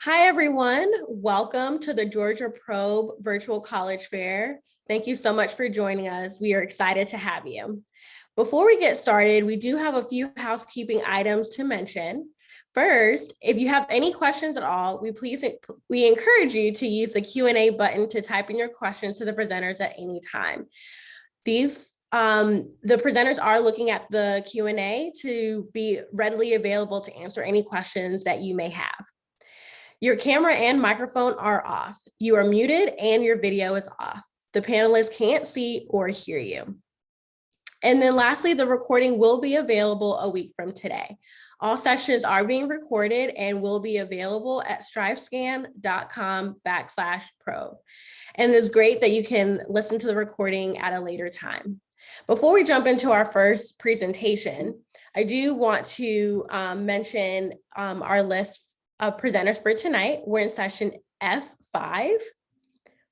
Hi, everyone. Welcome to the Georgia Probe Virtual College Fair. Thank you so much for joining us. We are excited to have you. Before we get started, we do have a few housekeeping items to mention. First, if you have any questions at all, we encourage you to use the Q&A button to type in your questions to the presenters at any time. The presenters are looking at the Q&A to be readily available to answer any questions that you may have. Your camera and microphone are off. You are muted and your video is off. The panelists can't see or hear you. And then lastly, the recording will be available a week from today. All sessions are being recorded and will be available at strivescan.com/probe. And it's great that you can listen to the recording at a later time. Before we jump into our first presentation, I do want to mention our list of presenters for tonight. We're in session F5,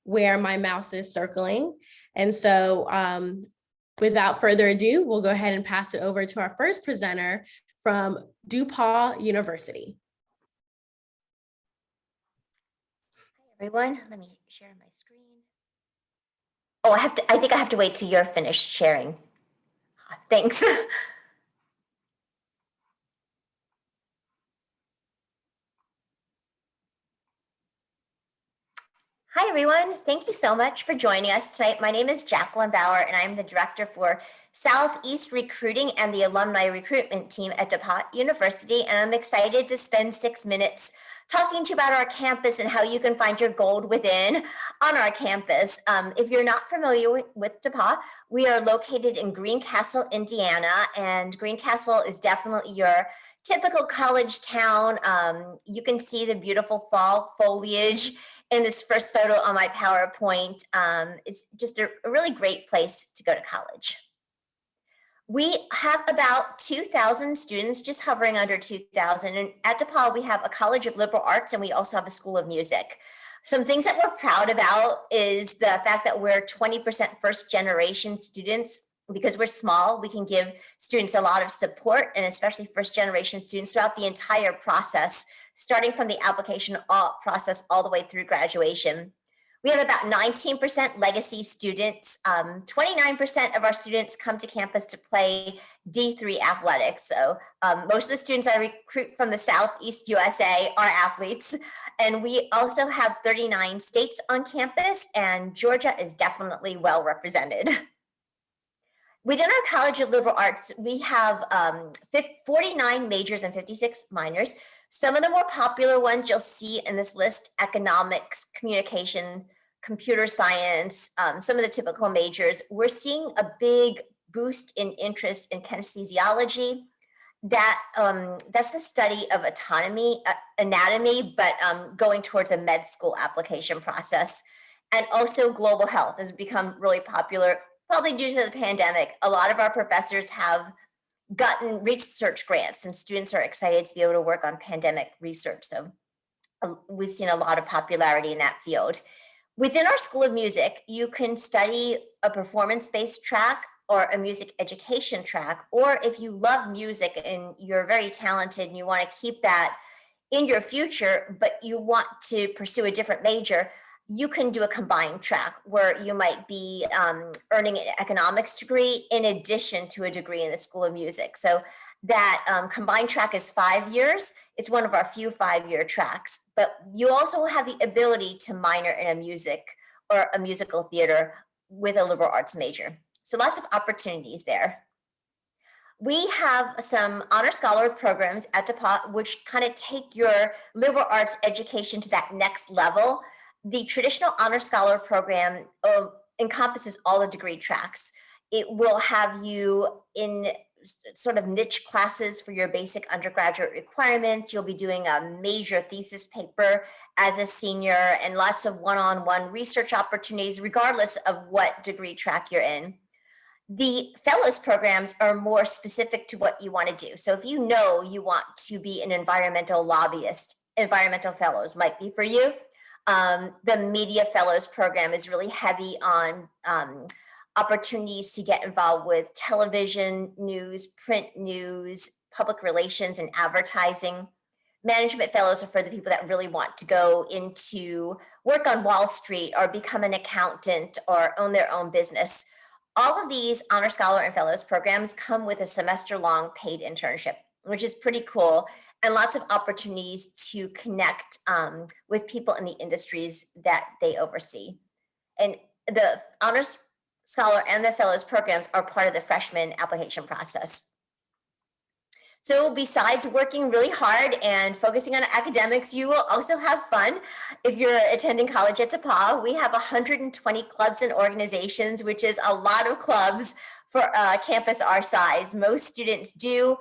where my mouse is circling. And so without further ado, we'll go ahead and pass it over to our first presenter from DePauw University. Hi, everyone. Let me share my screen. Oh, I think I have to wait till you're finished sharing. Thanks. Hi, everyone. Thank you so much for joining us tonight. My name is Jacqueline Bauer, and I'm the Director for Southeast Recruiting and the Alumni Recruitment Team at DePauw University, and I'm excited to spend 6 minutes talking to you about our campus and how you can find your gold within on our campus. If you're not familiar with DePauw, we are located in Greencastle, Indiana, and Greencastle is definitely your typical college town. You can see the beautiful fall foliage in this first photo on my PowerPoint. It's just a really great place to go to college. We have about 2,000 students, just hovering under 2,000. And at DePauw, we have a College of Liberal Arts and we also have a School of Music. Some things that we're proud about is the fact that we're 20% first generation students. Because we're small, we can give students a lot of support, and especially first generation students throughout the entire process, starting from the application process all the way through graduation. We have about 19% legacy students. 29% of our students come to campus to play D3 athletics. So most of the students I recruit from the Southeast USA are athletes. And we also have 39 states on campus, and Georgia is definitely well represented. Within our College of Liberal Arts, we have 49 majors and 56 minors. Some of the more popular ones you'll see in this list: economics, communication, computer science, some of the typical majors. We're seeing a big boost in interest in kinesiology. That's the study of anatomy, but going towards a med school application process. And also global health has become really popular, probably due to the pandemic. A lot of our professors have gotten research grants, and students are excited to be able to work on pandemic research. So we've seen a lot of popularity in that field. Within our School of Music, you can study a performance-based track or a music education track, or if you love music and you're very talented and you want to keep that in your future, but you want to pursue a different major, you can do a combined track where you might be earning an economics degree in addition to a degree in the School of Music. So that combined track is 5 years. It's one of our few 5-year tracks, but you also have the ability to minor in a music or a musical theater with a liberal arts major. So lots of opportunities there. We have some honor scholar programs at DePauw, which kind of take your liberal arts education to that next level. The traditional honor scholar program encompasses all the degree tracks. It will have you in sort of niche classes for your basic undergraduate requirements. You'll be doing a major thesis paper as a senior and lots of one-on-one research opportunities, regardless of what degree track you're in. The fellows programs are more specific to what you want to do. So if you know you want to be an environmental lobbyist, environmental fellows might be for you. The Media Fellows program is really heavy on opportunities to get involved with television news, print news, public relations, and advertising. Management fellows are for the people that really want to go into work on Wall Street or become an accountant or own their own business. All of these Honor Scholar and Fellows programs come with a semester-long paid internship, which is pretty cool, and lots of opportunities to connect with people in the industries that they oversee. And the Honors Scholar and the Fellows programs are part of the freshman application process. So besides working really hard and focusing on academics, you will also have fun. If you're attending college at DePauw, we have 120 clubs and organizations, which is a lot of clubs for a campus our size. Most students do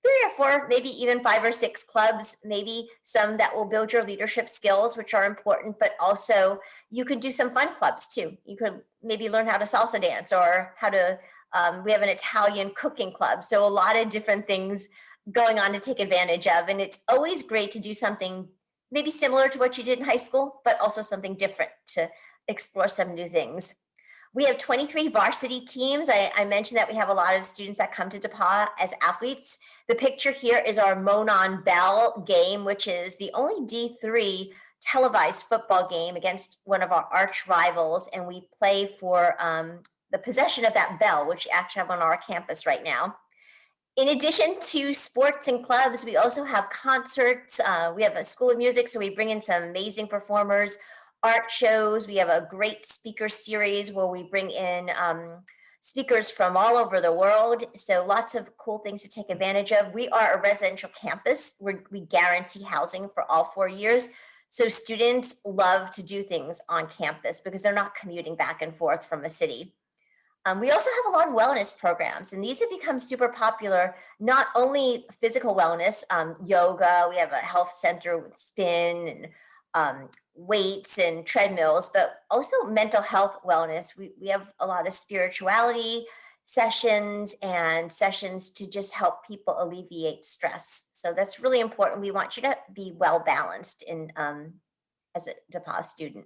3 or 4, maybe even 5 or 6 clubs, maybe some that will build your leadership skills, which are important, but also you could do some fun clubs too. You could maybe learn how to salsa dance or how to, we have an Italian cooking club. So a lot of different things going on to take advantage of. And it's always great to do something maybe similar to what you did in high school, but also something different to explore some new things. We have 23 varsity teams. I mentioned that we have a lot of students that come to DePauw as athletes. The picture here is our Monon Bell game, which is the only D3 televised football game against one of our arch rivals. And we play for the possession of that bell, which we actually have on our campus right now. In addition to sports and clubs, we also have concerts. We have a school of music, so we bring in some amazing performers. Art shows. We have a great speaker series where we bring in speakers from all over the world. So lots of cool things to take advantage of. We are a residential campus where we guarantee housing for all 4 years. So students love to do things on campus because they're not commuting back and forth from a city. We also have a lot of wellness programs, and these have become super popular, not only physical wellness, yoga, we have a health center with spin and weights and treadmills, but also mental health wellness. We have a lot of spirituality sessions and sessions to just help people alleviate stress. So that's really important. We want you to be well balanced in as a DePauw student.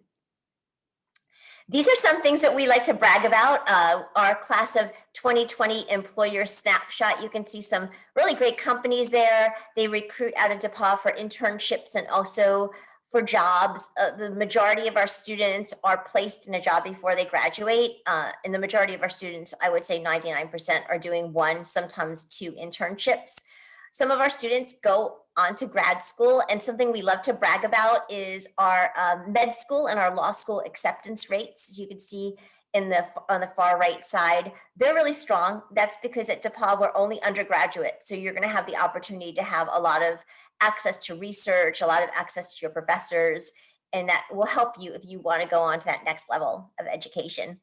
These are some things that we like to brag about. Our class of 2020 employer snapshot. You can see some really great companies there. They recruit out of DePauw for internships and also for jobs. The majority of our students are placed in a job before they graduate. And the majority of our students, I would say 99%, are doing 1, sometimes 2 internships. Some of our students go on to grad school, and something we love to brag about is our med school and our law school acceptance rates. As you can see on the far right side, they're really strong. That's because at DePauw, we're only undergraduate. So you're gonna have the opportunity to have a lot of access to research, a lot of access to your professors, and that will help you if you wanna go on to that next level of education.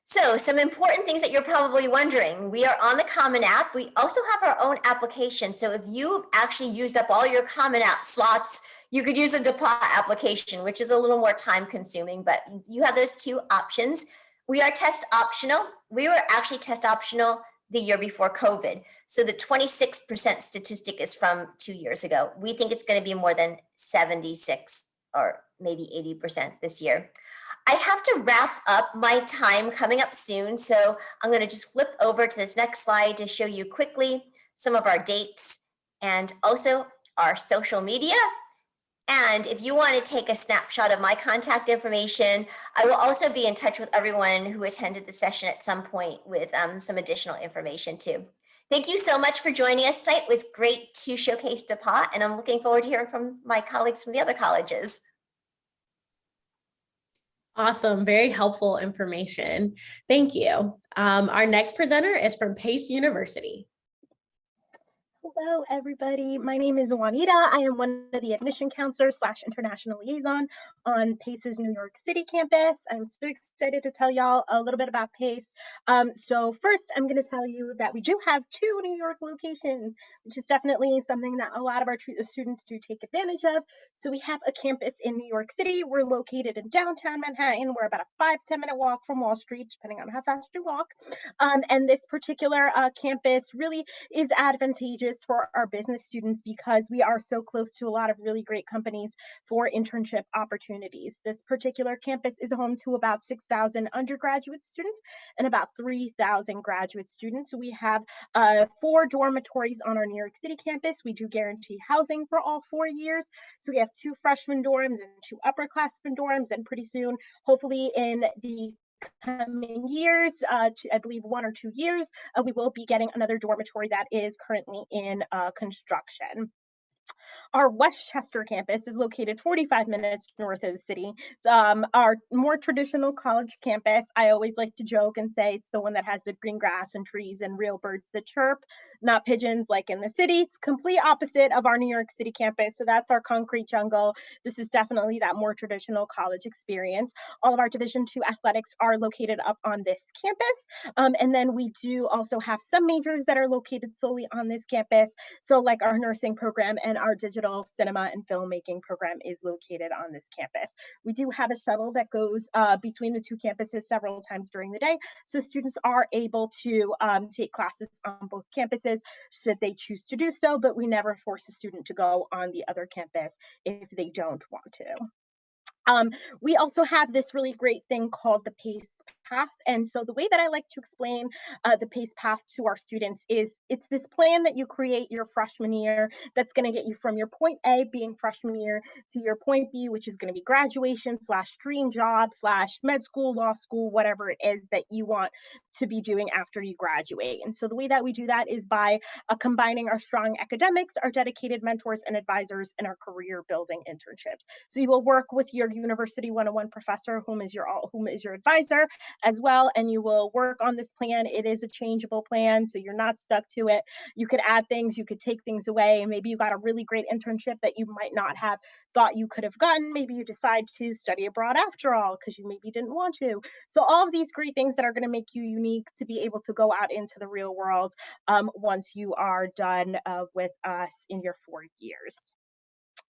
So some important things that you're probably wondering. We are on the Common App. We also have our own application. So if you've actually used up all your Common App slots, you could use the DePauw application, which is a little more time consuming, but you have those 2 options. We are test optional. We were actually test optional the year before COVID. So the 26% statistic is from 2 years ago. We think it's going to be more than 76 or maybe 80% this year. I have to wrap up my time coming up soon, so I'm going to just flip over to this next slide to show you quickly some of our dates and also our social media. And if you want to take a snapshot of my contact information, I will also be in touch with everyone who attended the session at some point with some additional information too. Thank you so much for joining us tonight. It was great to showcase DePauw, and I'm looking forward to hearing from my colleagues from the other colleges. Awesome, very helpful information. Thank you. Our next presenter is from Pace University. Hello, everybody. My name is Juanita. I am one of the admission counselors / international liaison on PACE's New York City campus. I'm so excited to tell y'all a little bit about PACE. So first, I'm going to tell you that we do have 2 New York locations, which is definitely something that a lot of our students do take advantage of. So we have a campus in New York City. We're located in downtown Manhattan. We're about a 5-10 minute walk from Wall Street, depending on how fast you walk. And this particular campus really is advantageous campus for our business students because we are so close to a lot of really great companies for internship opportunities. This particular campus is home to about 6,000 undergraduate students and about 3,000 graduate students. We have 4 dormitories on our New York City campus. We do guarantee housing for all 4 years. So we have 2 freshman dorms and 2 upperclassmen dorms, and pretty soon, hopefully in the coming years, I believe 1 or 2 years, we will be getting another dormitory that is currently in construction. Our Westchester campus is located 45 minutes north of the city. It's our more traditional college campus. I always like to joke and say it's the one that has the green grass and trees and real birds that chirp, not pigeons like in the city. It's complete opposite of our New York City campus. So that's our concrete jungle. This is definitely that more traditional college experience. All of our Division II athletics are located up on this campus. And then we do also have some majors that are located solely on this campus. So like our nursing program and our digital cinema and filmmaking program is located on this campus. We do have a shuttle that goes between the 2 campuses several times during the day. So students are able to take classes on both campuses should they choose to do so, but we never force a student to go on the other campus if they don't want to. We also have this really great thing called the PACE path. And so the way that I like to explain the PACE path to our students is it's this plan that you create your freshman year that's going to get you from your point A being freshman year to your point B, which is going to be graduation / dream job / med school, law school, whatever it is that you want to be doing after you graduate. And so the way that we do that is by combining our strong academics, our dedicated mentors and advisors, and our career building internships. So you will work with your University 101 professor, whom is your advisor as well, and you will work on this plan. It is a changeable plan, so you're not stuck to it. You could add things, you could take things away. Maybe you got a really great internship that you might not have thought you could have gotten. Maybe you decide to study abroad after all because you maybe didn't want to. So all of these great things that are going to make you unique to be able to go out into the real world once you are done with us in your 4 years.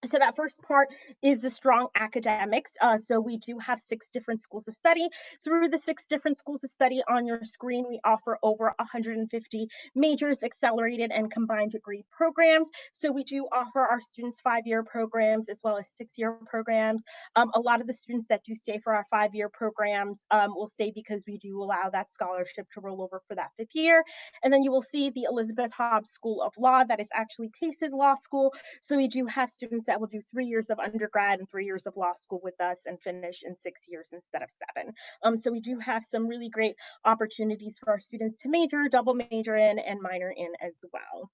So that first part is the strong academics. So we do have 6 different schools of study. Through the 6 different schools of study on your screen, we offer over 150 majors, accelerated and combined degree programs. So we do offer our students 5-year programs as well as 6-year programs. A lot of the students that do stay for our 5-year programs will stay because we do allow that scholarship to roll over for that 5th year. And then you will see the Elizabeth Hobbs School of Law, that is actually PACE's law school. So we do have students that will do 3 years of undergrad and 3 years of law school with us and finish in 6 years instead of 7. So we do have some really great opportunities for our students to major, double major in, and minor in as well.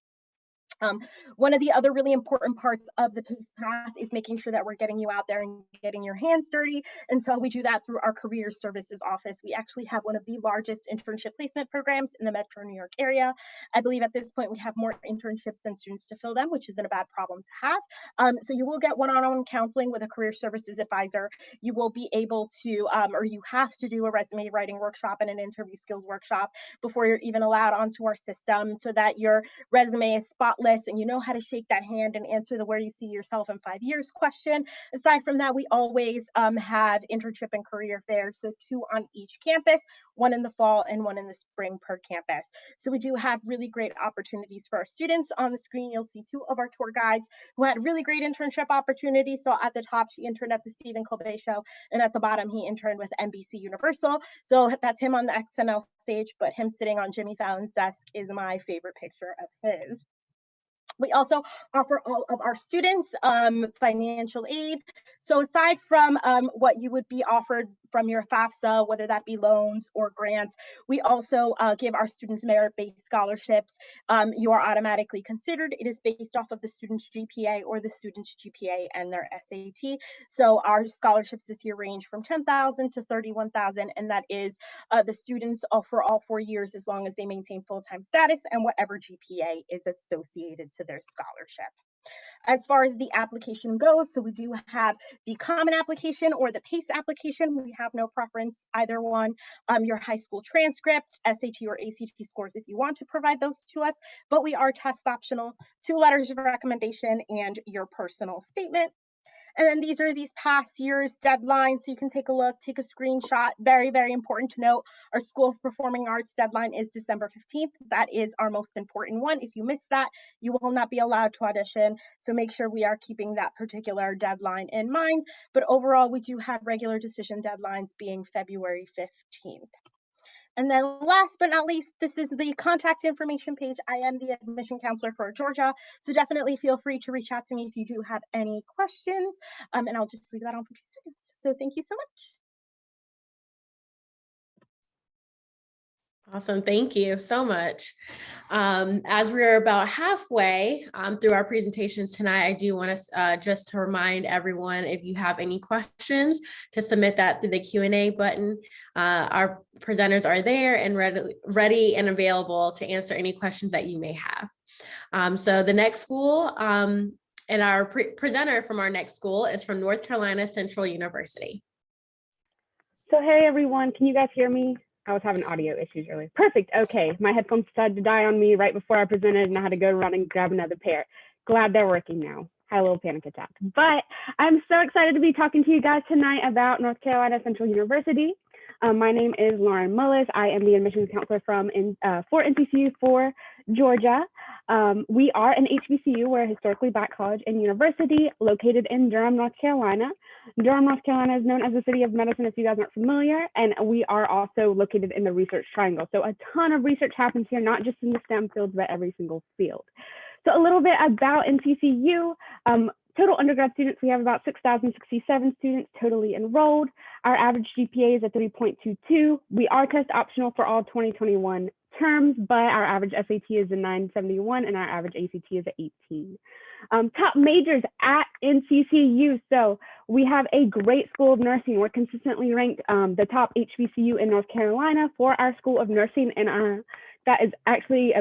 One of the other really important parts of the PACE path is making sure that we're getting you out there and getting your hands dirty. And so we do that through our career services office. We actually have one of the largest internship placement programs in the Metro New York area. I believe at this point we have more internships than students to fill them, which isn't a bad problem to have. So you will get one-on-one counseling with a career services advisor. You will be able to, or you have to do a resume writing workshop and an interview skills workshop before you're even allowed onto our system so that your resume is spotless and you know how to shake that hand and answer the where you see yourself in 5 years question. Aside from that, we always have internship and career fairs, so 2 on each campus, 1 in the fall and 1 in the spring per campus. So we do have really great opportunities for our students. On the screen, you'll see 2 of our tour guides who had really great internship opportunities. So at the top, she interned at the Stephen Colbert Show, and at the bottom, he interned with NBC Universal. So that's him on the XNL stage, but him sitting on Jimmy Fallon's desk is my favorite picture of his. We also offer all of our students financial aid. So aside from what you would be offered from your FAFSA, whether that be loans or grants, we also give our students merit-based scholarships. You are automatically considered. It is based off of the student's GPA or the student's GPA and their SAT. So our scholarships this year range from $10,000 to $31,000, and that is the students for all 4 years as long as they maintain full-time status and whatever GPA is associated to their scholarship. As far as the application goes, so we do have the common application or the PACE application. We have no preference, either one. Your high school transcript, SAT or ACT scores if you want to provide those to us, but we are test optional, 2 letters of recommendation, and your personal statement. And then these are these past year's deadlines. So you can take a look, take a screenshot. Very, very important to note. Our School of Performing Arts deadline is December 15th. That is our most important one. If you miss that, you will not be allowed to audition. So make sure we are keeping that particular deadline in mind. But overall, we do have regular decision deadlines being February 15th. And then last but not least, this is the contact information page. I am the admission counselor for Georgia, so definitely feel free to reach out to me if you do have any questions. And I'll just leave that on for 2 seconds. So thank you so much. Awesome. Thank you so much. As we're about halfway through our presentations tonight, I do want to just to remind everyone, if you have any questions, to submit that through the Q&A button. Our presenters are there and ready and available to answer any questions that you may have. So the next school and our presenter from our next school is from North Carolina Central University. So hey everyone, can you guys hear me? I was having audio issues earlier. Perfect. Okay, my headphones decided to die on me right before I presented and I had to go run and grab another pair. Glad they're working now. Had a little panic attack. But I'm so excited to be talking to you guys tonight about North Carolina Central University. My name is Lauren Mullis. I am the admissions counselor for NCCU for Georgia. We are an HBCU. We're a historically Black college and university located in Durham, North Carolina. Durham, North Carolina is known as the city of medicine, if you guys aren't familiar, and we are also located in the Research Triangle. So a ton of research happens here, not just in the STEM fields, but every single field. So a little bit about NCCU. Total undergrad students, we have about 6,067 students totally enrolled. Our average GPA is a 3.22. We are test optional for all 2021 terms, but our average SAT is a 971 and our average ACT is a 18. Top majors at NCCU. So we have a great School of Nursing. We're consistently ranked the top HBCU in North Carolina for our School of Nursing, and that is actually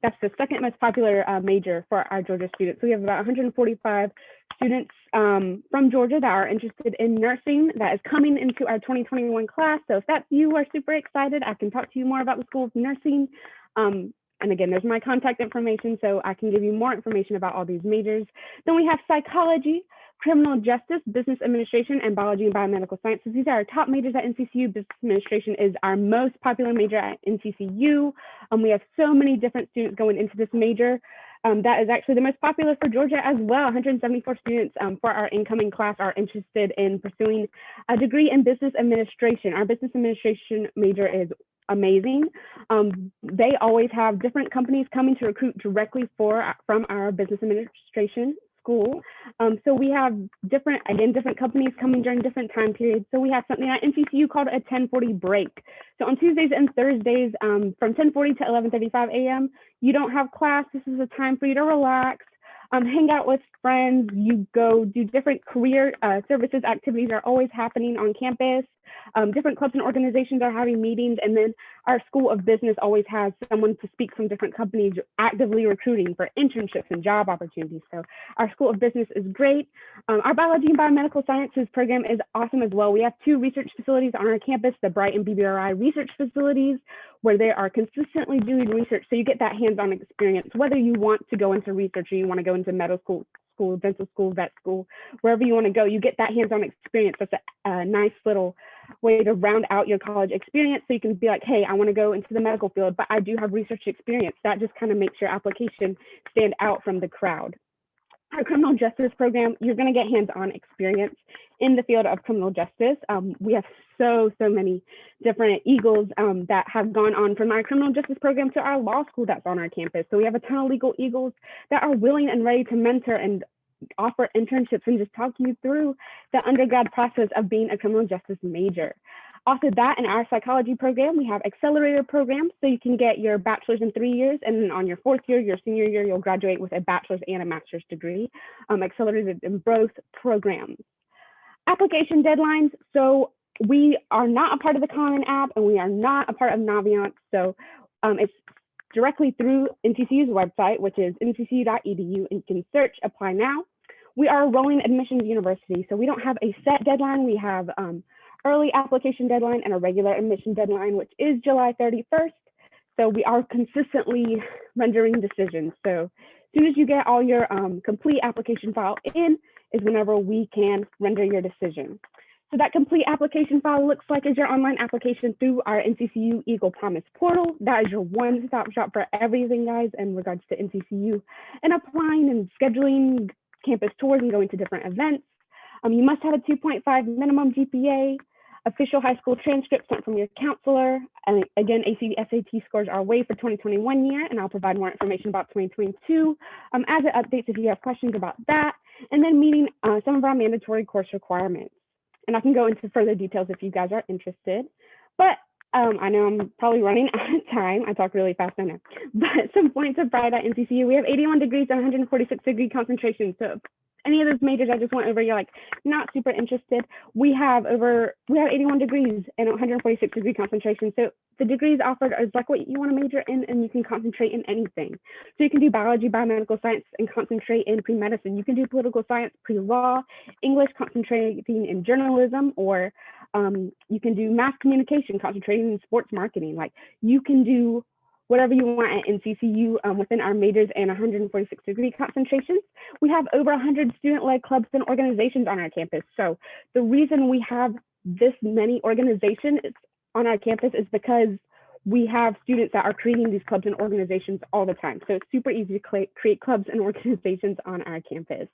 that's the second most popular major for our Georgia students. So we have about 145 students from Georgia that are interested in nursing that is coming into our 2021 class. So if that's you are super excited, I can talk to you more about the School of Nursing. And again, there's my contact information, so I can give you more information about all these majors. Then we have psychology, criminal justice, business administration, and biology and biomedical sciences. These are our top majors at NCCU. Business administration is our most popular major at NCCU. We have so many different students going into this major. That is actually the most popular for Georgia as well. 174 students for our incoming class are interested in pursuing a degree in business administration. Our business administration major is amazing. They always have different companies coming to recruit directly from our business administration school. So we have different companies coming during different time periods. So we have something at NCCU called a 1040 break. So on Tuesdays and Thursdays from 1040 to 11:35 a.m., you don't have class. This is a time for you to relax, hang out with friends. You go do different career services activities are always happening on campus. Different clubs and organizations are having meetings, and then our School of Business always has someone to speak from different companies actively recruiting for internships and job opportunities. So our School of Business is great. Our Biology and Biomedical Sciences program is awesome as well. We have 2 research facilities on our campus, the Bright and BBRI research facilities, where they are consistently doing research. So you get that hands-on experience, whether you want to go into research or you want to go into medical school, dental school, vet school, wherever you want to go, you get that hands-on experience. That's a nice little way to round out your college experience. So you can be like, hey, I want to go into the medical field, but I do have research experience. That just kind of makes your application stand out from the crowd. Our criminal justice program, you're going to get hands-on experience in the field of criminal justice. We have so many different Eagles that have gone on from our criminal justice program to our law school that's on our campus. So we have a ton of legal Eagles that are willing and ready to mentor and offer internships and just talk you through the undergrad process of being a criminal justice major. Also that, in our psychology program, we have accelerator programs, so you can get your bachelor's in 3 years, and then on your 4th year, your senior year, you'll graduate with a bachelor's and a master's degree, accelerated in both programs. Application deadlines, so we are not a part of the Common App, and we are not a part of Naviance, so it's directly through NCCU's website, which is nccu.edu, and you can search Apply Now. We are a rolling admissions university, so we don't have a set deadline. We have early application deadline and a regular admission deadline, which is July 31st. So we are consistently rendering decisions. So as soon as you get all your complete application file in, is whenever we can render your decision. So that complete application file looks like is your online application through our NCCU Eagle Promise portal. That is your one-stop shop for everything, guys, in regards to NCCU and applying and scheduling campus tours and going to different events. You must have a 2.5 minimum GPA, official high school transcript sent from your counselor. And again, ACT scores are waived for 2021 year, and I'll provide more information about 2022 as it updates if you have questions about that. And then meeting some of our mandatory course requirements. And I can go into further details if you guys are interested. But I know I'm probably running out of time. I talk really fast, I know. But some points of pride at NCCU, we have 81 degrees and 146 degree concentration. So if any of those majors I just went over, you're like not super interested, we have 81 degrees and 146 degree concentration. So the degrees offered is like what you want to major in, and you can concentrate in anything. So you can do biology, biomedical science, and concentrate in pre-medicine. You can do political science, pre-law, English, concentrating in journalism, or you can do mass communication, concentrating in sports marketing. Like you can do whatever you want at NCCU within our majors and 146 degree concentrations. We have over 100 student-led clubs and organizations on our campus. So the reason we have this many organizations on our campus is because we have students that are creating these clubs and organizations all the time. So it's super easy to create clubs and organizations on our campus.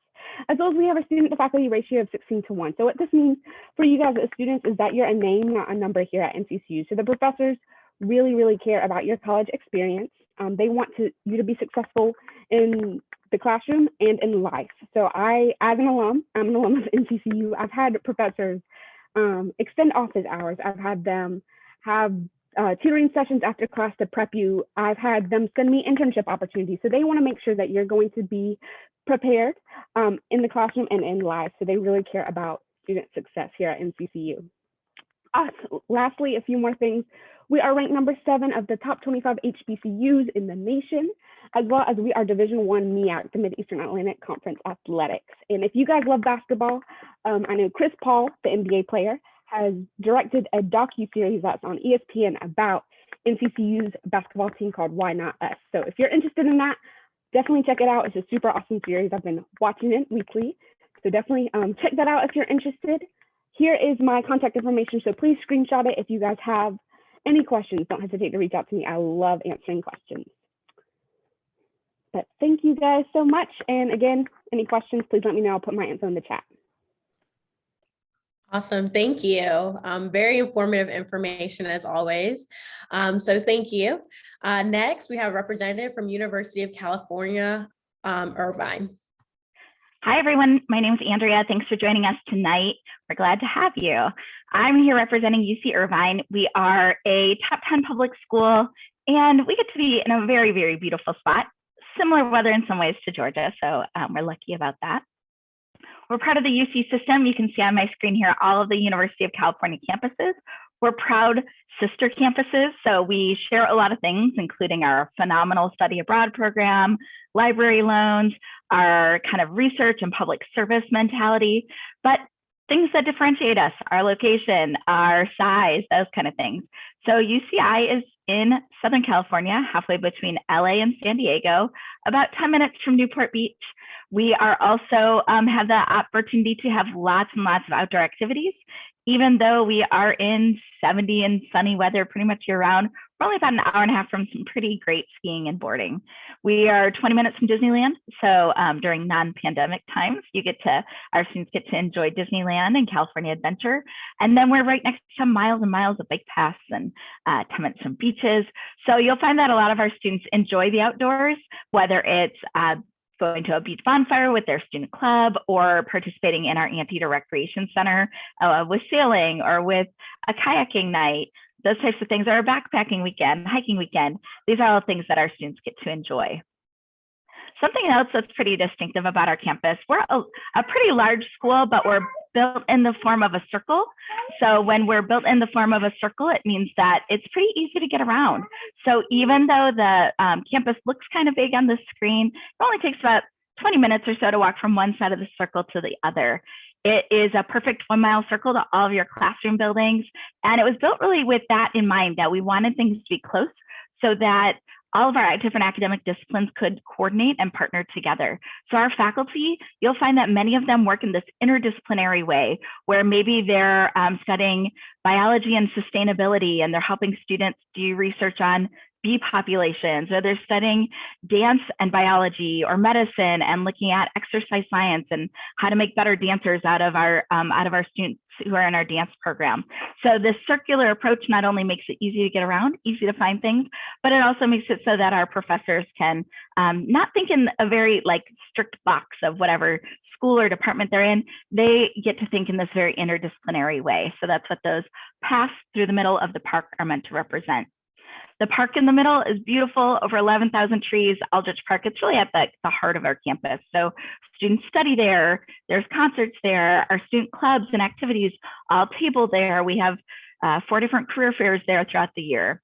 As well as we have a student to faculty ratio of 16:1. So what this means for you guys as students is that you're a name, not a number here at NCCU. So the professors really, really care about your college experience. They want you to be successful in the classroom and in life. So I'm an alum of NCCU. I've had professors extend office hours. I've had them have tutoring sessions after class to prep you. I've had them send me internship opportunities. So they want to make sure that you're going to be prepared in the classroom and in life. So they really care about student success here at NCCU. Lastly, a few more things. We are ranked number 7 of the top 25 HBCUs in the nation, as well as we are Division I MEAC, the Mid-Eastern Atlantic Conference Athletics. And if you guys love basketball, I know Chris Paul, the NBA player, has directed a docu-series that's on ESPN about NCCU's basketball team called Why Not Us. So if you're interested in that, definitely check it out. It's a super awesome series. I've been watching it weekly. So definitely check that out if you're interested. Here is my contact information. So please screenshot it if you guys have any questions. Don't hesitate to reach out to me. I love answering questions. But thank you guys so much. And again, any questions, please let me know. I'll put my info in the chat. Awesome. Thank you. Very informative information as always. So thank you. Next, we have a representative from University of California, Irvine. Hi, everyone. My name is Andrea. Thanks for joining us tonight. We're glad to have you. I'm here representing UC Irvine. We are a top 10 public school, and we get to be in a very, very beautiful spot. Similar weather in some ways to Georgia, so we're lucky about that. We're part of the UC system. You can see on my screen here all of the University of California campuses. We're proud sister campuses, so we share a lot of things, including our phenomenal study abroad program, library loans, our kind of research and public service mentality, but things that differentiate us, our location, our size, those kind of things. So UCI is in Southern California, halfway between LA and San Diego, about 10 minutes from Newport Beach. We are also have the opportunity to have lots and lots of outdoor activities. Even though we are in 70 and sunny weather pretty much year round, we're only about an hour and a half from some pretty great skiing and boarding. We are 20 minutes from Disneyland. So during non-pandemic times, our students get to enjoy Disneyland and California Adventure. And then we're right next to miles and miles of bike paths and 10 minutes from beaches. So you'll find that a lot of our students enjoy the outdoors, whether it's going to a beach bonfire with their student club or participating in our Anteater Recreation Center with sailing or with a kayaking night, those types of things, or a backpacking weekend, hiking weekend. These are all things that our students get to enjoy. Something else that's pretty distinctive about our campus, we're a pretty large school, but we're built in the form of a circle. So when we're built in the form of a circle, it means that it's pretty easy to get around. So even though the campus looks kind of big on the screen, it only takes about 20 minutes or so to walk from one side of the circle to the other. It is a perfect 1 mile circle to all of your classroom buildings. And it was built really with that in mind, that we wanted things to be close so that all of our different academic disciplines could coordinate and partner together. So our faculty, you'll find that many of them work in this interdisciplinary way, where maybe they're studying biology and sustainability, and they're helping students do research on bee populations, or they're studying dance and biology or medicine and looking at exercise science and how to make better dancers out of our students who are in our dance program. So this circular approach not only makes it easy to get around, easy to find things, but it also makes it so that our professors can not think in a very strict box of whatever school or department they're in. They get to think in this very interdisciplinary way. So that's what those paths through the middle of the park are meant to represent. The park in the middle is beautiful, over 11,000 trees, Aldrich Park. It's really at the heart of our campus. So students study there, there's concerts there, our student clubs and activities all table there. We have 4 different career fairs there throughout the year.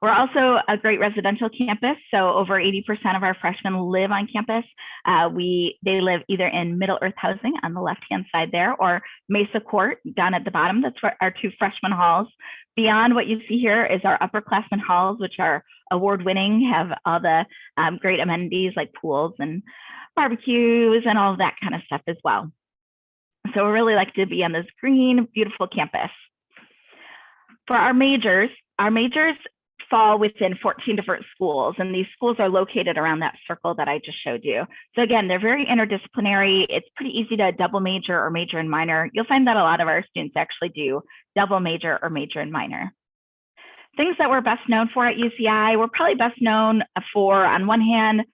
We're also a great residential campus, so over 80% of our freshmen live on campus. They live either in Middle Earth housing on the left-hand side there, or Mesa Court down at the bottom. That's our 2 freshman halls. Beyond what you see here is our upperclassmen halls, which are award-winning, have all the great amenities like pools and barbecues and all of that kind of stuff as well. So we really like to be on this green, beautiful campus. For our majors fall within 14 different schools, and these schools are located around that circle that I just showed you. So again, they're very interdisciplinary. It's pretty easy to double major or major and minor. You'll find that a lot of our students actually do double major or major and minor. Things that we're best known for at UCI, we're probably best known for, on one hand,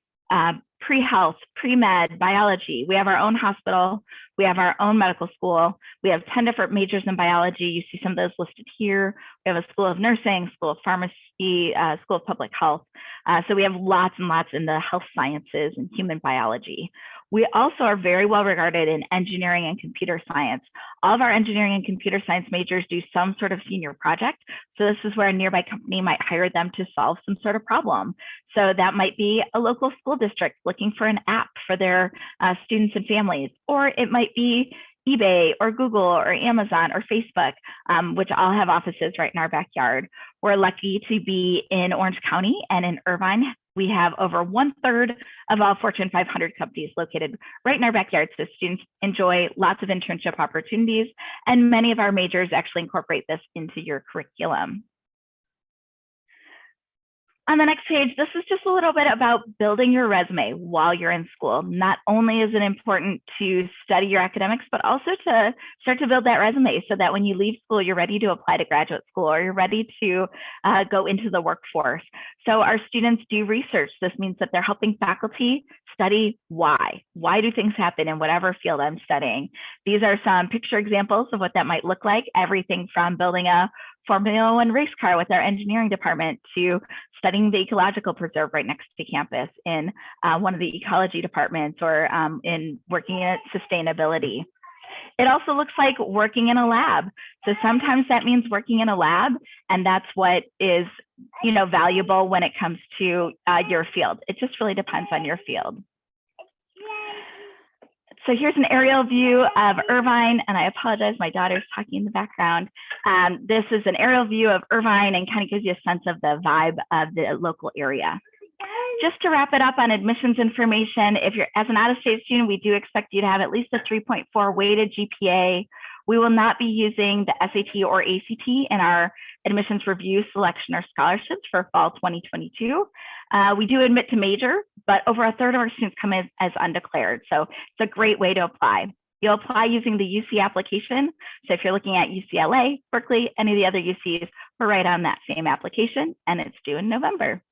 pre-health, pre-med, biology. We have our own hospital. We have our own medical school. We have 10 different majors in biology. You see some of those listed here. We have a school of nursing, school of pharmacy, school of public health. So we have lots and lots in the health sciences and human biology. We also are very well regarded in engineering and computer science. All of our engineering and computer science majors do some sort of senior project. So this is where a nearby company might hire them to solve some sort of problem. So that might be a local school district looking for an app for their students and families, or it might be eBay or Google or Amazon or Facebook, which all have offices right in our backyard. We're lucky to be in Orange County and in Irvine. We have over 1/3 of all Fortune 500 companies located right in our backyard. So students enjoy lots of internship opportunities, and many of our majors actually incorporate this into your curriculum. On the next page, this is just a little bit about building your resume while you're in school. Not only is it important to study your academics, but also to start to build that resume so that when you leave school, you're ready to apply to graduate school, or you're ready to go into the workforce. So our students do research. This means that they're helping faculty study why. Why do things happen in whatever field I'm studying? These are some picture examples of what that might look like. Everything from building a Formula One race car with our engineering department to studying the ecological preserve right next to campus in one of the ecology departments, or in working in sustainability. It also looks like working in a lab. So sometimes that means working in a lab, and that's what is, valuable when it comes to your field. It just really depends on your field. So here's an aerial view of Irvine, and I apologize, my daughter's talking in the background. This is an aerial view of Irvine and kind of gives you a sense of the vibe of the local area. Just to wrap it up on admissions information, if you're as an out-of-state student, we do expect you to have at least a 3.4 weighted GPA. We will not be using the SAT or ACT in our admissions review, selection, or scholarships for fall 2022. We do admit to major, but over 1/3 of our students come in as undeclared. So it's a great way to apply. You'll apply using the UC application. So if you're looking at UCLA, Berkeley, any of the other UCs, we're right on that same application, and it's due in November.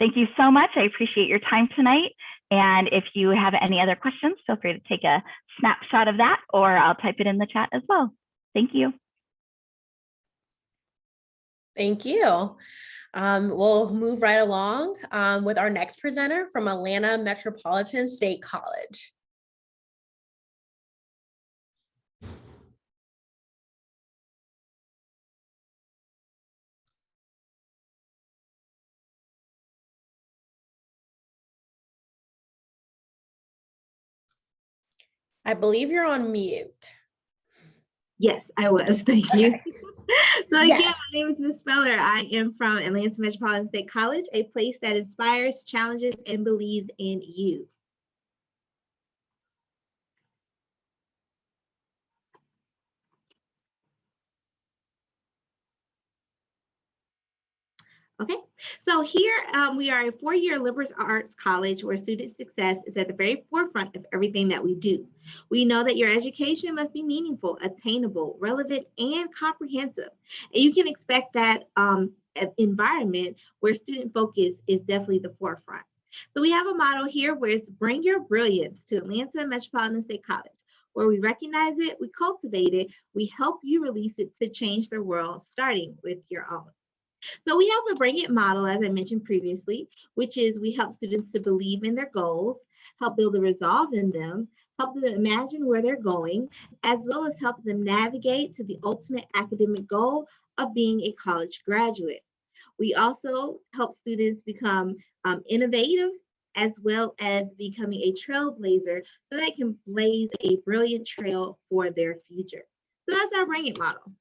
Thank you so much. I appreciate your time tonight. And if you have any other questions, feel free to take a snapshot of that, or I'll type it in the chat as well. Thank you. Thank you. We'll move right along with our next presenter from Atlanta Metropolitan State College. I believe you're on mute. Yes, I was. Thank you. So again, Yes. my name is Ms. Speller. I am from Atlanta Metropolitan State College, a place that inspires, challenges, and believes in you. Okay, so here we are a four-year liberal arts college where student success is at the very forefront of everything that we do. We know that your education must be meaningful, attainable, relevant, and comprehensive. And you can expect that environment where student focus is definitely the forefront. So we have a motto here where it's bring your brilliance to Atlanta Metropolitan State College, where we recognize it, we cultivate it, we help you release it to change the world, starting with your own. So we have a Bring It model, as I mentioned previously, which is we help students to believe in their goals, help build a resolve in them, help them imagine where they're going, as well as help them navigate to the ultimate academic goal of being a college graduate. We also help students become innovative as well as becoming a trailblazer so they can blaze a brilliant trail for their future. So that's our Bring It model.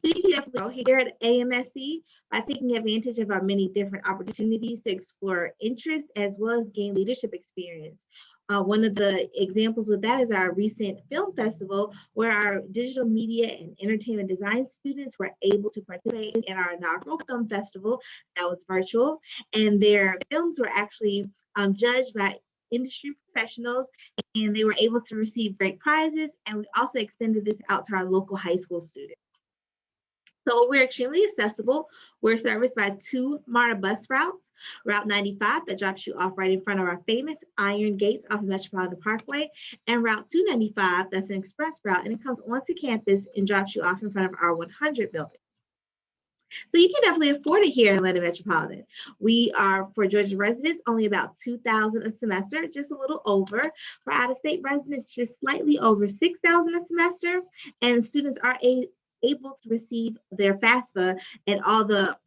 So you can definitely go here at AMSC by taking advantage of our many different opportunities to explore interests as well as gain leadership experience. One of the examples with that is our recent film festival, where our digital media and entertainment design students were able to participate in our inaugural film festival that was virtual, and their films were actually judged by industry professionals, and they were able to receive great prizes. And we also extended this out to our local high school students. So we're extremely accessible. We're serviced by two MARTA bus routes, Route 95 that drops you off right in front of our famous Iron Gates off of Metropolitan Parkway, and Route 295 that's an express route, and it comes onto campus and drops you off in front of our 100 building. So you can definitely afford it here in Atlanta Metropolitan. We are, for Georgia residents, only about $2,000 a semester, just a little over. For out-of-state residents, just slightly over $6,000 a semester, and students are able to receive their FAFSA and all the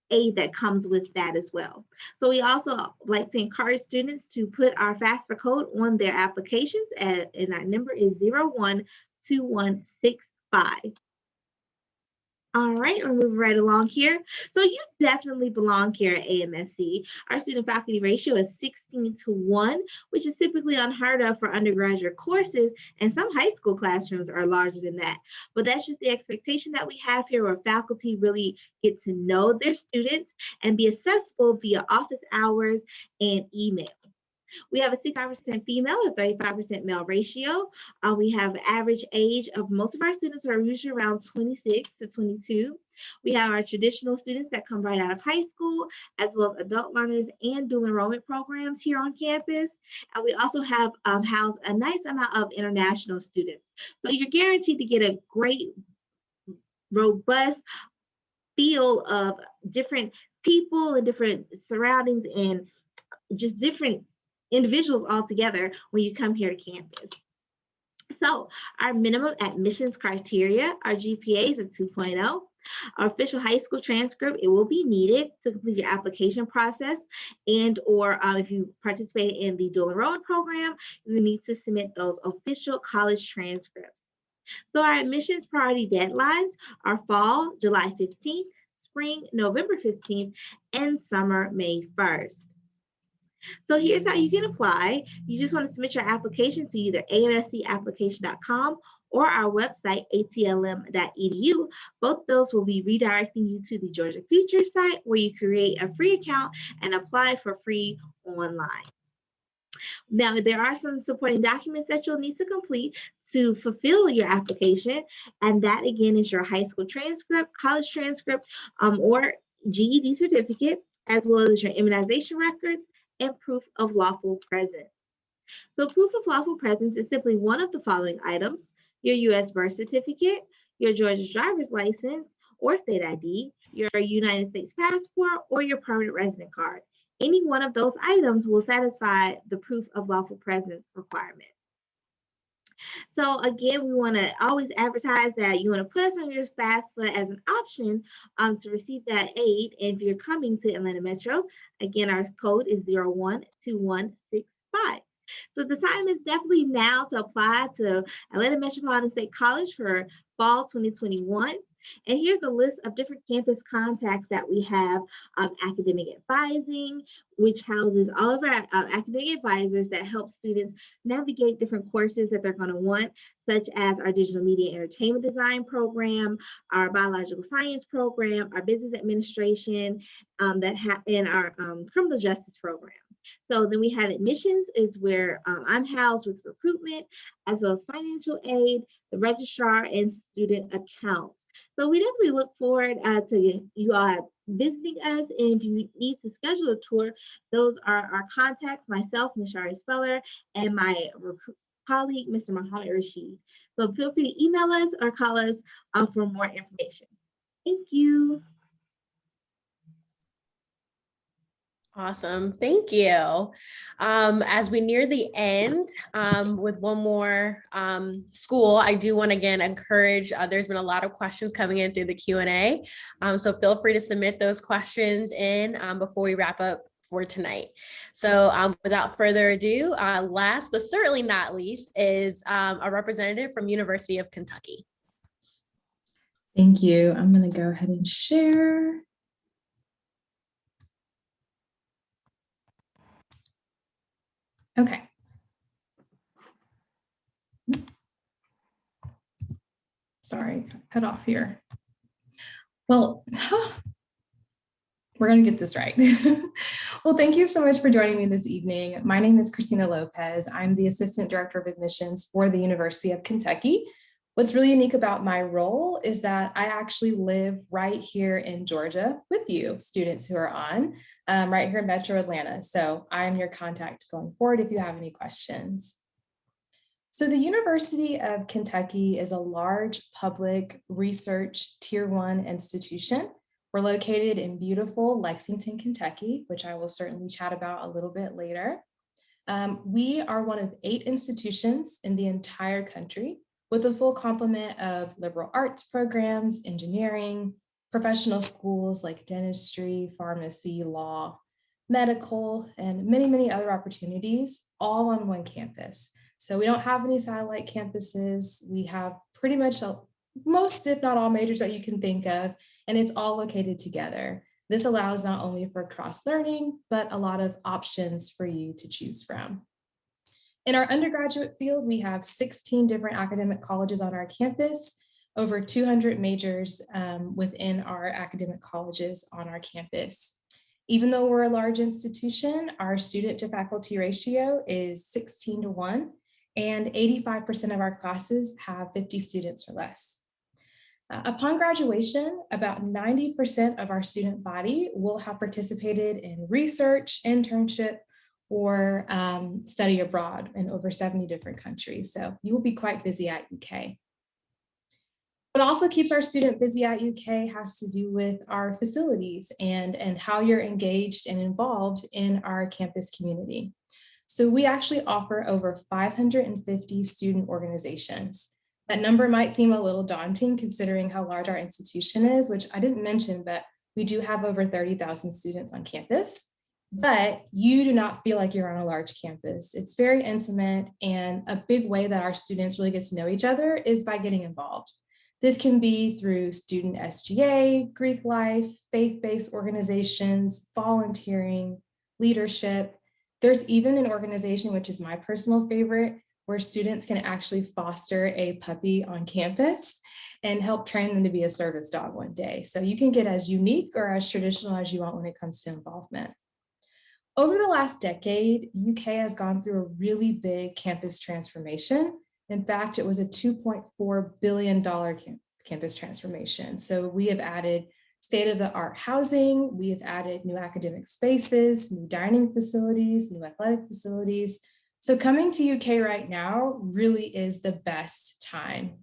aid that comes with that as well. So we also like to encourage students to put our FAFSA code on their applications, and our number is 012165. All right, we'll move right along here. So you definitely belong here at AMSC. Our student faculty ratio is 16:1, which is typically unheard of for undergraduate courses, and some high school classrooms are larger than that. But that's just the expectation that we have here, where faculty really get to know their students and be accessible via office hours and email. We have a 65% female, a 35% male ratio. We have average age of most of our students are usually around 26 to 22. We have our traditional students that come right out of high school, as well as adult learners and dual enrollment programs here on campus. And we also have housed a nice amount of international students. So you're guaranteed to get a great, robust feel of different people and different surroundings and just different individuals all together when you come here to campus. So our minimum admissions criteria, our GPA is a 2.0. Our official high school transcript, it will be needed to complete your application process, and or if you participate in the dual enrollment program, you need to submit those official college transcripts. So our admissions priority deadlines are fall, July 15th, spring, November 15th, and summer, May 1st. So here's how you can apply. You just want to submit your application to either amscapplication.com or our website, atlm.edu. Both those will be redirecting you to the Georgia Future site, where you create a free account and apply for free online. Now, there are some supporting documents that you'll need to complete to fulfill your application, and that again is your high school transcript, college transcript, or GED certificate, as well as your immunization records and proof of lawful presence. So proof of lawful presence is simply one of the following items: your U.S. birth certificate, your Georgia driver's license or state ID, your United States passport, or your permanent resident card. Any one of those items will satisfy the proof of lawful presence requirement. So again, we want to always advertise that you want to put us on your FAFSA as an option to receive that aid. And if you're coming to Atlanta Metro, again, our code is 012165. So the time is definitely now to apply to Atlanta Metropolitan State College for fall 2021. And here's a list of different campus contacts that we have: academic advising, which houses all of our academic advisors that help students navigate different courses that they're going to want, such as our digital media entertainment design program, our biological science program, our business administration, and our criminal justice program. So then we have admissions, is where I'm housed with recruitment, as well as financial aid, the registrar, and student accounts. So we definitely look forward to you all visiting us. And if you need to schedule a tour, those are our contacts: myself, Ms. Shari Speller, and my colleague, Mr. Muhammad Rashid. So feel free to email us or call us for more information. Thank you. Awesome. Thank you. As we near the end with one more school, I do want to again encourage, there's been a lot of questions coming in through the Q&A. So feel free to submit those questions in before we wrap up for tonight. So without further ado, last but certainly not least is a representative from University of Kentucky. Thank you. I'm going to go ahead and share. Okay. Sorry, cut off here. Well, we're going to get this right. Well, thank you so much for joining me this evening. My name is Christina Lopez. I'm the Assistant Director of Admissions for the University of Kentucky. What's really unique about my role is that I actually live right here in Georgia with you, students who are on, right here in Metro Atlanta. So I'm your contact going forward if you have any questions. So the University of Kentucky is a large public research Tier 1 institution. We're located in beautiful Lexington, Kentucky, which I will certainly chat about a little bit later. We are one of 8 institutions in the entire country with a full complement of liberal arts programs, engineering, professional schools like dentistry, pharmacy, law, medical, and many, many other opportunities, all on one campus. So we don't have any satellite campuses. We have pretty much most, if not all, majors that you can think of, and it's all located together. This allows not only for cross-learning, but a lot of options for you to choose from. In our undergraduate field, we have 16 different academic colleges on our campus, over 200 majors within our academic colleges on our campus. Even though we're a large institution, our student to faculty ratio is 16:1, and 85% of our classes have 50 students or less. Upon graduation, about 90% of our student body will have participated in research, internship, or study abroad in over 70 different countries. So you will be quite busy at UK. What also keeps our student busy at UK has to do with our facilities and how you're engaged and involved in our campus community. So we actually offer over 550 student organizations. That number might seem a little daunting considering how large our institution is, which I didn't mention, but we do have over 30,000 students on campus. But you do not feel like you're on a large campus. It's very intimate, and a big way that our students really get to know each other is by getting involved. This can be through student SGA, Greek life, faith-based organizations, volunteering, leadership. There's even an organization, which is my personal favorite, where students can actually foster a puppy on campus and help train them to be a service dog one day. So you can get as unique or as traditional as you want when it comes to involvement. Over the last decade, UK has gone through a really big campus transformation. In fact, it was a $2.4 billion campus transformation. So we have added state-of-the-art housing, we have added new academic spaces, new dining facilities, new athletic facilities. So coming to UK right now really is the best time.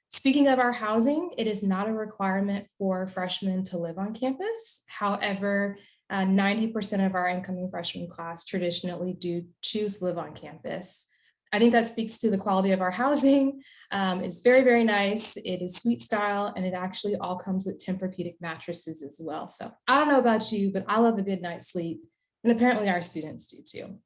Speaking of our housing, it is not a requirement for freshmen to live on campus. However, 90% of our incoming freshman class traditionally do choose to live on campus. I think that speaks to the quality of our housing. It's very, very nice. It is suite style, and it actually all comes with Tempur-Pedic mattresses as well. So I don't know about you, but I love a good night's sleep, and apparently our students do too.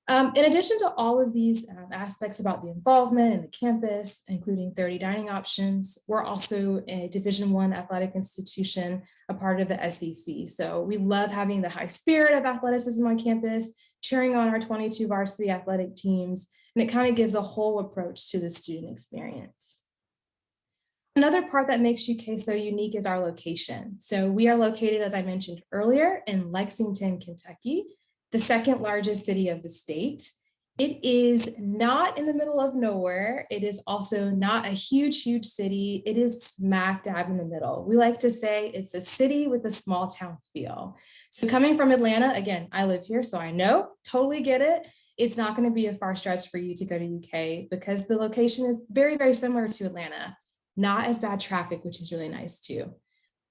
In addition to all of these aspects about the involvement in the campus, including 30 dining options, we're also a Division I athletic institution, a part of the SEC. So we love having the high spirit of athleticism on campus, cheering on our 22 varsity athletic teams, and it kind of gives a whole approach to the student experience. Another part that makes UK so unique is our location. So we are located, as I mentioned earlier, in Lexington, Kentucky, the second largest city of the state. It is not in the middle of nowhere. It is also not a huge, huge city. It is smack dab in the middle. We like to say it's a city with a small town feel. So coming from Atlanta, again, I live here, so I know, totally get it. It's not going to be a far stretch for you to go to UK because the location is very, very similar to Atlanta. Not as bad traffic, which is really nice too.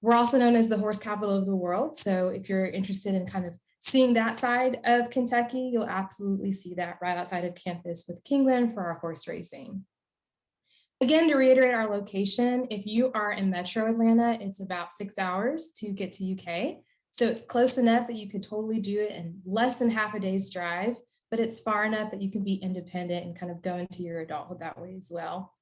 We're also known as the horse capital of the world. So if you're interested in kind of seeing that side of Kentucky, you'll absolutely see that right outside of campus with Kingland for our horse racing. Again, to reiterate our location, if you are in Metro Atlanta, it's about 6 hours to get to UK. So it's close enough that you could totally do it in less than half a day's drive, but it's far enough that you can be independent and kind of go into your adulthood that way as well.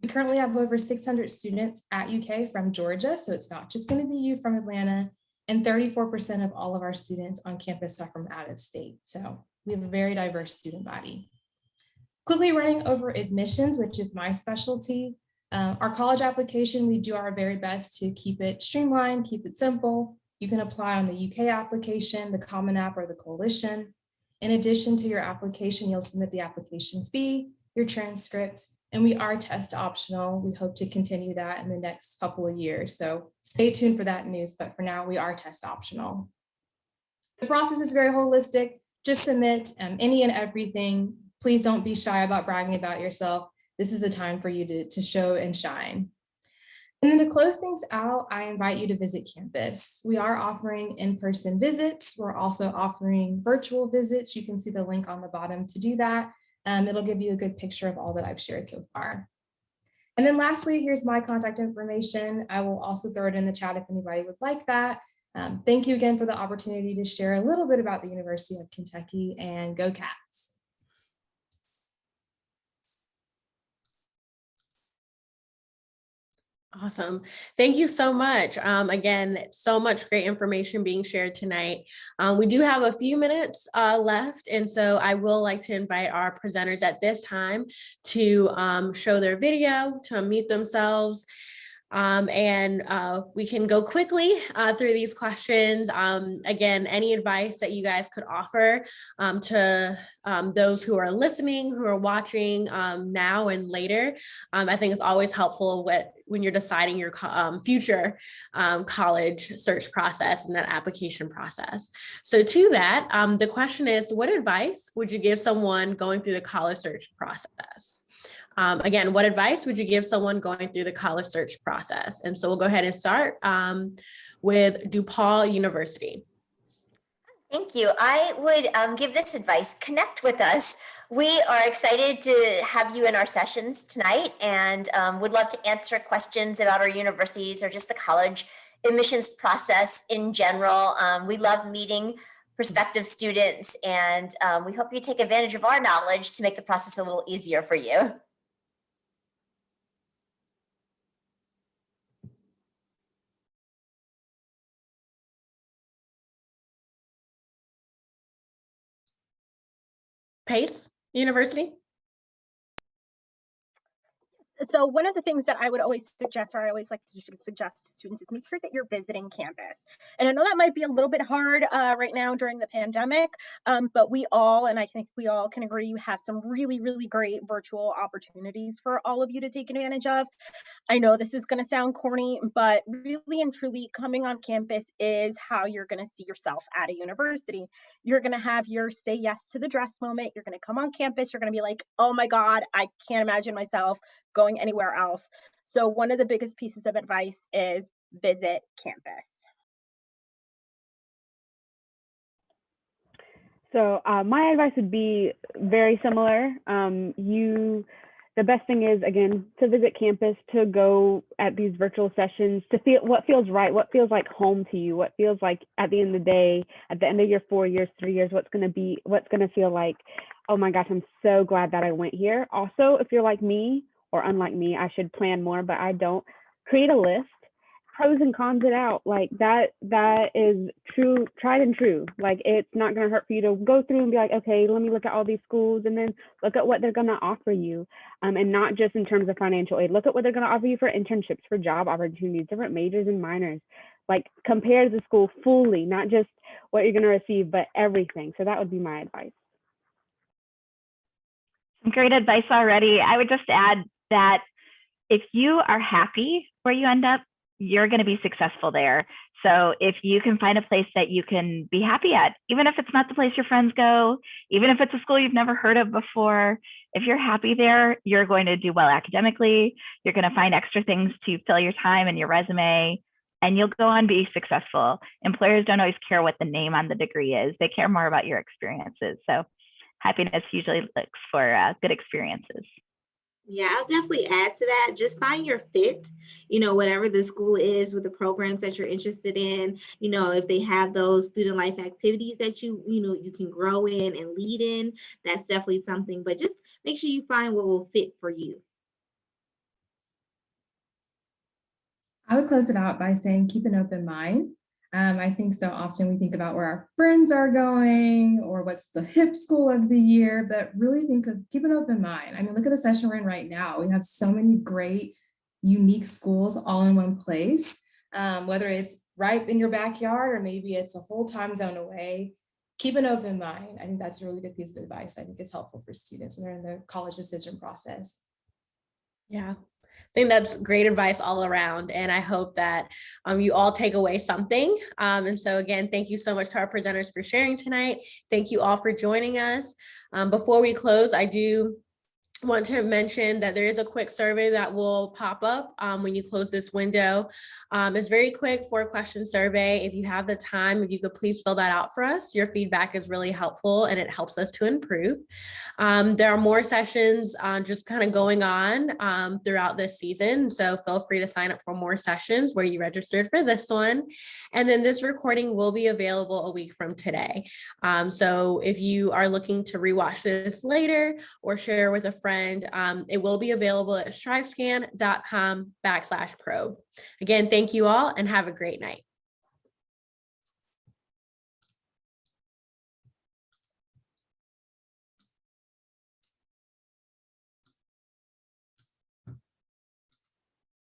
We currently have over 600 students at UK from Georgia, so it's not just going to be you from Atlanta, and 34% of all of our students on campus are from out of state. So we have a very diverse student body. Quickly running over admissions, which is my specialty. Our college application, we do our very best to keep it streamlined, keep it simple. You can apply on the UK application, the Common App, or the Coalition. In addition to your application, you'll submit the application fee, your transcript, and we are test optional. We hope to continue that in the next couple of years. So stay tuned for that news, but for now we are test optional. The process is very holistic. Just submit any and everything. Please don't be shy about bragging about yourself. This is the time for you to show and shine. And then to close things out, I invite you to visit campus. We are offering in-person visits. We're also offering virtual visits. You can see the link on the bottom to do that. It'll give you a good picture of all that I've shared so far. And then lastly, here's my contact information. I will also throw it in the chat if anybody would like that. Thank you again for the opportunity to share a little bit about the University of Kentucky, and go Cats. Awesome. Thank you so much. Again, so much great information being shared tonight. We do have a few minutes left, and so I will like to invite our presenters at this time to show their video, to unmute themselves. And we can go quickly through these questions. Again, any advice that you guys could offer to those who are listening, who are watching now and later, I think it's always helpful when you're deciding your future college search process and that application process. So to that, the question is, what advice would you give someone going through the college search process? Again, what advice would you give someone going through the college search process? And so we'll go ahead and start with DePauw University. Thank you. I would give this advice: connect with us. We are excited to have you in our sessions tonight, and would love to answer questions about our universities or just the college admissions process in general. We love meeting prospective students, and we hope you take advantage of our knowledge to make the process a little easier for you. Pace University. So one of the things that I would always suggest, or I always like to suggest to students, is make sure that you're visiting campus. And I know that might be a little bit hard right now during the pandemic, but we all, and I think we all can agree, you have some really, really great virtual opportunities for all of you to take advantage of. I know this is going to sound corny, but really and truly, coming on campus is how you're going to see yourself at a university. You're going to have your say yes to the dress moment. You're going to come on campus. You're going to be like, oh my God, I can't imagine myself going anywhere else. So one of the biggest pieces of advice is visit campus. So my advice would be very similar. The best thing is, again, to visit campus, to go at these virtual sessions, to feel what feels right, what feels like home to you, what feels like at the end of the day, at the end of your 4 years, 3 years, what's going to feel like oh my gosh, I'm so glad that I went here. Also, if you're like me or unlike me, I should plan more, but I don't. Create a list, pros and cons it out. Like that is true, tried and true. Like it's not going to hurt for you to go through and be like, okay, let me look at all these schools and then look at what they're going to offer you. And not just in terms of financial aid, look at what they're going to offer you for internships, for job opportunities, different majors and minors. Like compare the school fully, not just what you're going to receive, but everything. So that would be my advice. Some great advice already. I would just add that if you are happy where you end up, you're going to be successful there. So if you can find a place that you can be happy at, even if it's not the place your friends go, even if it's a school you've never heard of before, if you're happy there, you're going to do well academically. You're going to find extra things to fill your time and your resume, and you'll go on to be successful. Employers don't always care what the name on the degree is. They care more about your experiences. So happiness usually looks for good experiences. Yeah, I'll definitely add to that. Just find your fit, whatever the school is with the programs that you're interested in. If they have those student life activities that you can grow in and lead in, that's definitely something. But just make sure you find what will fit for you. I would close it out by saying keep an open mind. I think so often we think about where our friends are going or what's the hip school of the year, but really keep an open mind. I mean, look at the session we're in right now. We have so many great, unique schools all in one place, whether it's right in your backyard or maybe it's a whole time zone away. Keep an open mind. I think that's a really good piece of advice. I think it's helpful for students when they're in the college decision process. Yeah. I think that's great advice all around. And I hope that you all take away something. And so again, thank you so much to our presenters for sharing tonight. Thank you all for joining us. Before we close, I do want to mention that there is a quick survey that will pop up when you close this window. It's very quick, 4-question survey. If you have the time, if you could please fill that out for us. Your feedback is really helpful and it helps us to improve. There are more sessions just kind of going on throughout this season. So feel free to sign up for more sessions where you registered for this one. And then this recording will be available a week from today. So if you are looking to rewatch this later or share with a friend, it will be available at strivescan.com/probe. Again, thank you all and have a great night.